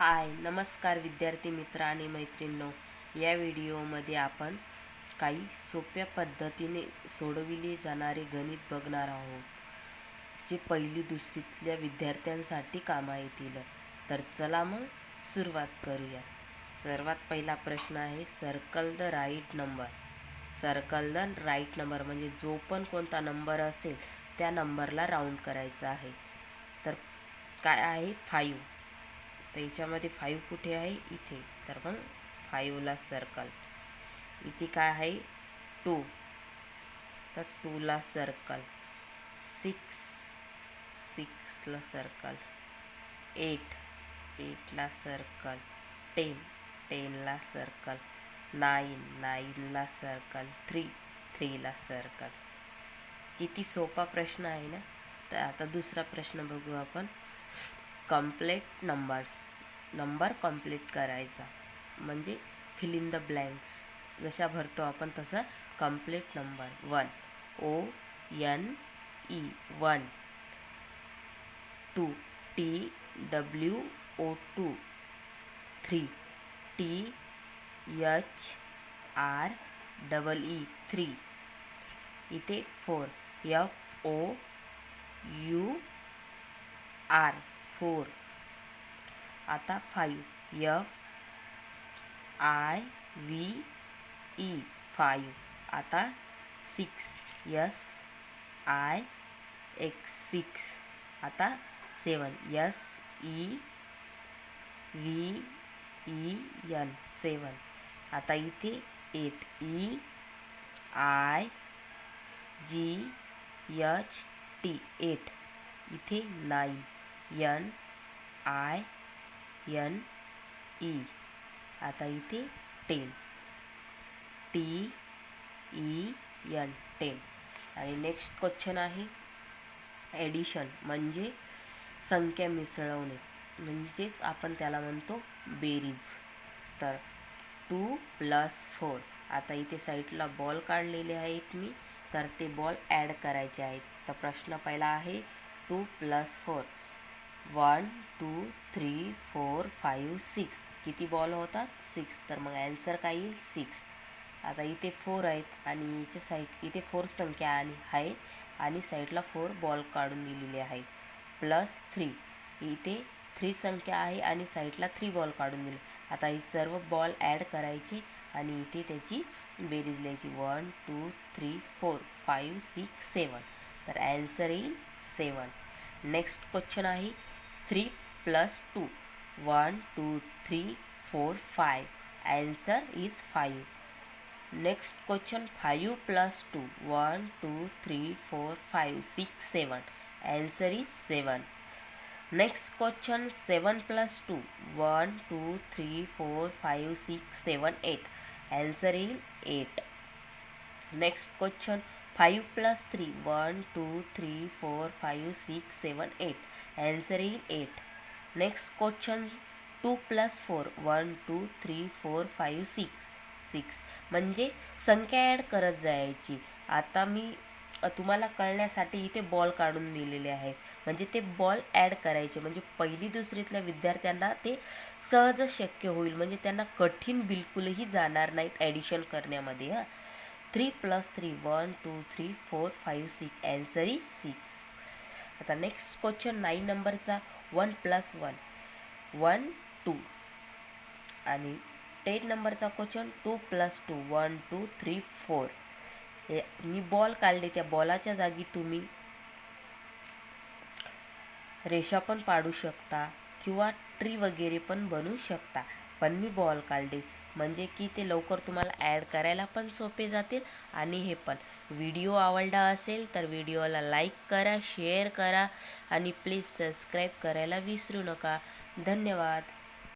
हाय नमस्कार विद्यार्थी मित्र आणि मैत्रिणींनो, या व्हिडिओमध्ये आपण काही सोप्या पद्धतीने सोडविले जाणारे गणित बघणार आहोत, जे पहिली दुसरीतल्या विद्यार्थ्यांसाठी कामा येतील. तर चला मग सुरुवात करूया. सर्वात पहिला प्रश्न आहे, circle the right number. Circle the right number म्हणजे जो पण कोणता नंबर असेल त्या नंबरला राऊंड करायचा आहे. तर काय आहे 5. तर याच्यामध्ये 5 कुठे आहे? इथे. तर मग 5ला सर्कल. इथे काय आहे? 2. तर 2ला सर्कल. 6ला सर्कल. 8ला सर्कल. 10ला सर्कल. 9ला सर्कल. 3ला सर्कल. किती सोपा प्रश्न आहे ना. तर आता दुसरा प्रश्न बघू आपण. कंप्लीट नंबर कंप्लीट करायचा म्हणजे फिल इन द ब्लँक्स जशा भरतो आपण तसं. Complete number 1 ONE 1, 2 TWO2, 3 THREE 3. इथे 4 FOUR 4. आता 5 FIVE 5. आता 6 SIX 6. आता 7 SEVEN 7. आता इथे 8 EIGHT 8. इथे 9 NINE. आता इथे 10 TEN 10. आणि नेक्स्ट क्वेश्चन आहे ॲडिशन म्हणजे संख्या मिसळवणे, म्हणजेच आपण त्याला म्हणतो बेरीज. तर 2 + 4. आता इथे साईडला बॉल काढलेले आहेत मी, तर ते बॉल ॲड करायचे आहेत. तर प्रश्न पहिला आहे 2 + 4. 1 2 3 4 5 6. किती बॉल होतात? 6. तर मग ॲन्सर काय येईल? 6. आता इथे 4 आहेत आणि याच्या साईड इथे 4 संख्या आहे आणि साईडला 4 बॉल काढून दिलेले आहेत. +3. इथे 3 संख्या आहे आणि साईडला 3 बॉल काढून दिले. आता हे सर्व बॉल ॲड करायचे आणि इथे त्याची बेरीज लिहायची. 1 2 3 4 5 6 7. तर ॲन्सर येईल 7. नेक्स्ट क्वेश्चन आहे 3 + 2. 1 2 3 4 5. Answer is 5. Next question 5 + 2. 1 2 3 4 5 6 7. Answer is 7. Next question 7 + 2. 1 2 3 4 5 6 7 8. Answer येईल 8. Next question 5 + 3. 1 2 3 4 5 6 7 8. ॲन्सर येईल 8. Next question 2 + 4. 1 2 3 4 5 6 6. म्हणजे संख्या ॲड करत जायची. आता मी तुम्हाला कळण्यासाठी इथे बॉल काढून दिलेले आहेत, म्हणजे ते बॉल ॲड करायचे, म्हणजे पहिली दुसरीतल्या विद्यार्थ्यांना ते सहज शक्य होईल, म्हणजे त्यांना कठीण बिलकुलही जाणार नाहीत ॲडिशन करण्यामध्ये. 3 + 3. 1 2 3 4 5 6. Answer is 6. आता नेक्स्ट क्वेश्चन 9 नंबरचा 1 + 1 1 2. आणि 10 नंबरचा क्वेश्चन 2 + 2. 1 2 3 4. मी बॉल काढले, त्या बॉलाच्या जागी तुम्ही रेषा पण पाडू शकता किंवा ट्री वगैरे पण बनवू शकता, पण मी बॉल काढले म्हणजे की ते लवकर तुम्हाला ॲड करायला पण सोपे जातील. आणि हे पण व्हिडिओ आवडला असेल तर व्हिडिओला लाईक करा, शेअर करा आणि प्लीज सबस्क्राईब करायला विसरू नका. धन्यवाद.